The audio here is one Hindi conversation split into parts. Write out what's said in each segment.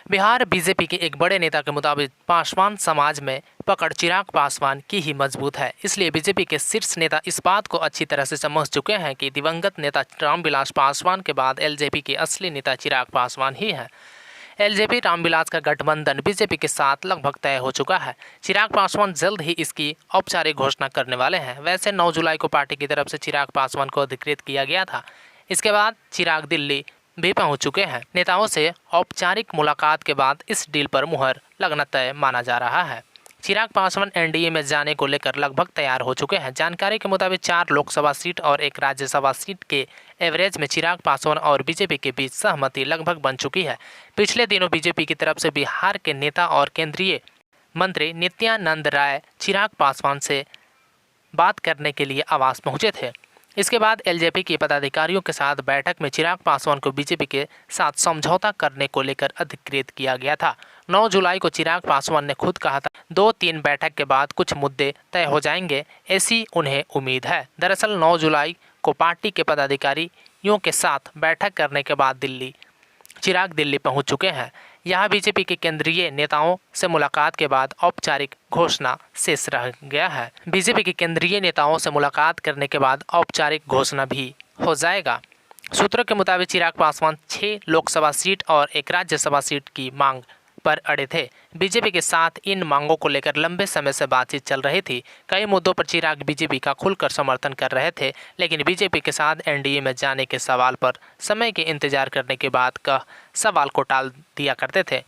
बिहार बीजेपी के एक बड़े नेता के मुताबिक पासवान समाज में पकड़ चिराग पासवान की ही मजबूत है। इसलिए बीजेपी के शीर्ष नेता इस बात को अच्छी तरह से समझ चुके हैं कि दिवंगत नेता रामविलास पासवान के बाद एलजेपी के असली नेता चिराग पासवान ही है। एलजेपी रामविलास का गठबंधन बीजेपी के साथ लगभग तय हो चुका है। चिराग पासवान जल्द ही इसकी औपचारिक घोषणा करने वाले हैं। वैसे 9 जुलाई को पार्टी की तरफ से चिराग पासवान को अधिकृत किया गया था। इसके बाद चिराग दिल्ली भी पहुंच चुके हैं। नेताओं से औपचारिक मुलाकात के बाद इस डील पर मुहर लगना तय माना जा रहा है। चिराग पासवान एनडीए में जाने को लेकर लगभग तैयार हो चुके हैं। जानकारी के मुताबिक 4 लोकसभा सीट और 1 राज्यसभा सीट के एवरेज में चिराग पासवान और बीजेपी के बीच सहमति लगभग बन चुकी है। पिछले दिनों बीजेपी की तरफ से बिहार के नेता और केंद्रीय मंत्री नित्यानंद राय चिराग पासवान से बात करने के लिए आवास पहुंचे थे। इसके बाद एलजेपी के पदाधिकारियों के साथ बैठक में चिराग पासवान को बीजेपी के साथ समझौता करने को लेकर अधिकृत किया गया था। 9 जुलाई को चिराग पासवान ने खुद कहा था 2-3 बैठक के बाद कुछ मुद्दे तय हो जाएंगे, ऐसी उन्हें उम्मीद है। दरअसल 9 जुलाई को पार्टी के पदाधिकारियों के साथ बैठक करने के बाद चिराग दिल्ली पहुंच चुके हैं। यहाँ बीजेपी के केंद्रीय नेताओं से मुलाकात के बाद औपचारिक घोषणा शेष रह गया है। बीजेपी के केंद्रीय नेताओं से मुलाकात करने के बाद औपचारिक घोषणा भी हो जाएगा। सूत्रों के मुताबिक चिराग पासवान 6 लोकसभा सीट और 1 राज्यसभा सीट की मांग पर अड़े थे। बीजेपी के साथ इन मांगों को लेकर लंबे समय से बातचीत चल रही थी। कई मुद्दों पर चिराग बीजेपी का खुलकर समर्थन कर रहे थे, लेकिन बीजेपी के साथ एनडीए में जाने के सवाल पर समय के इंतजार करने के बाद सवाल को टाल दिया करते थे।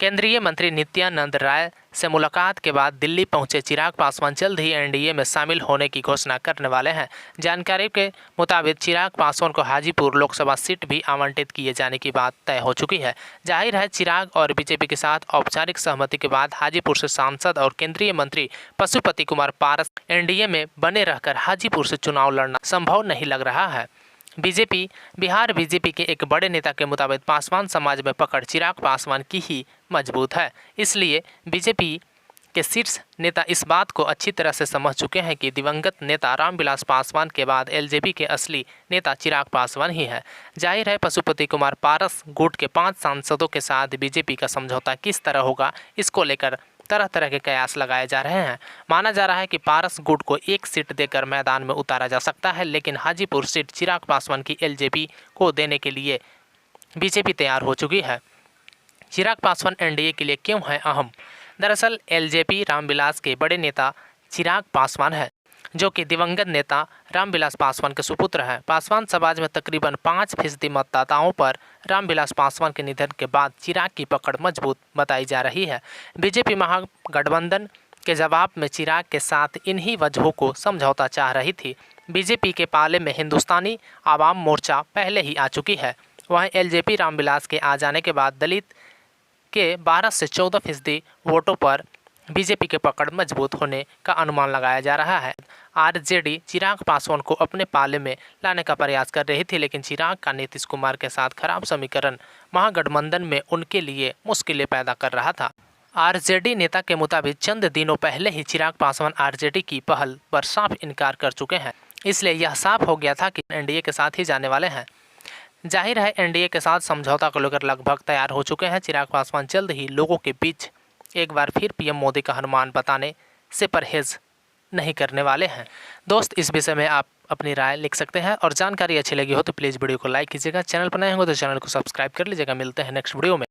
केंद्रीय मंत्री नित्यानंद राय से मुलाकात के बाद दिल्ली पहुंचे चिराग पासवान जल्द ही एनडीए में शामिल होने की घोषणा करने वाले हैं। जानकारी के मुताबिक चिराग पासवान को हाजीपुर लोकसभा सीट भी आवंटित किए जाने की बात तय हो चुकी है। जाहिर है चिराग और बीजेपी के साथ औपचारिक सहमति के बाद हाजीपुर से सांसद और केंद्रीय मंत्री पशुपति कुमार पारस एनडीए में बने रहकर हाजीपुर से चुनाव लड़ना संभव नहीं लग रहा है। बिहार बीजेपी के एक बड़े नेता के मुताबिक पासवान समाज में पकड़ चिराग पासवान की ही मजबूत है। इसलिए बीजेपी के शीर्ष नेता इस बात को अच्छी तरह से समझ चुके हैं कि दिवंगत नेता रामविलास पासवान के बाद एलजेपी के असली नेता चिराग पासवान ही है। जाहिर है पशुपति कुमार पारस गुट के 5 सांसदों के साथ बीजेपी का समझौता किस तरह होगा, इसको लेकर तरह तरह के कयास लगाए जा रहे हैं। माना जा रहा है कि पारस गुट को 1 सीट देकर मैदान में उतारा जा सकता है, लेकिन हाजीपुर सीट चिराग पासवान की एलजेपी को देने के लिए बीजेपी तैयार हो चुकी है। चिराग पासवान एनडीए के लिए क्यों है अहम? दरअसल एलजेपी रामविलास के बड़े नेता चिराग पासवान है, जो कि दिवंगत नेता रामविलास पासवान के सुपुत्र हैं। पासवान समाज में तकरीबन 5% मतदाताओं पर रामविलास पासवान के निधन के बाद चिराग की पकड़ मजबूत बताई जा रही है। बीजेपी महागठबंधन के जवाब में चिराग के साथ इन्हीं वजहों को समझौता चाह रही थी। बीजेपी के पाले में हिंदुस्तानी आवाम मोर्चा पहले ही आ चुकी है। वहीं एलजेपी रामविलास के आ जाने के बाद दलित के 12 से 14% वोटों पर बीजेपी के पकड़ मजबूत होने का अनुमान लगाया जा रहा है। आरजेडी चिराग पासवान को अपने पाले में लाने का प्रयास कर रही थी, लेकिन चिराग का नीतीश कुमार के साथ खराब समीकरण महागठबंधन में उनके लिए मुश्किलें पैदा कर रहा था। आरजेडी नेता के मुताबिक चंद दिनों पहले ही चिराग पासवान आरजेडी की पहल पर साफ इनकार कर चुके हैं। इसलिए यह साफ हो गया था कि एनडीए के साथ ही जाने वाले हैं। जाहिर है एनडीए के साथ समझौता को लेकर लगभग तैयार हो चुके हैं। चिराग पासवान जल्द ही लोगों के बीच एक बार फिर पीएम मोदी का अनुमान बताने से परहेज नहीं करने वाले हैं। दोस्त, इस विषय में आप अपनी राय लिख सकते हैं और जानकारी अच्छी लगी हो तो प्लीज़ वीडियो को लाइक कीजिएगा। चैनल पर नए होंगे तो चैनल को सब्सक्राइब कर लीजिएगा। मिलते हैं नेक्स्ट वीडियो में।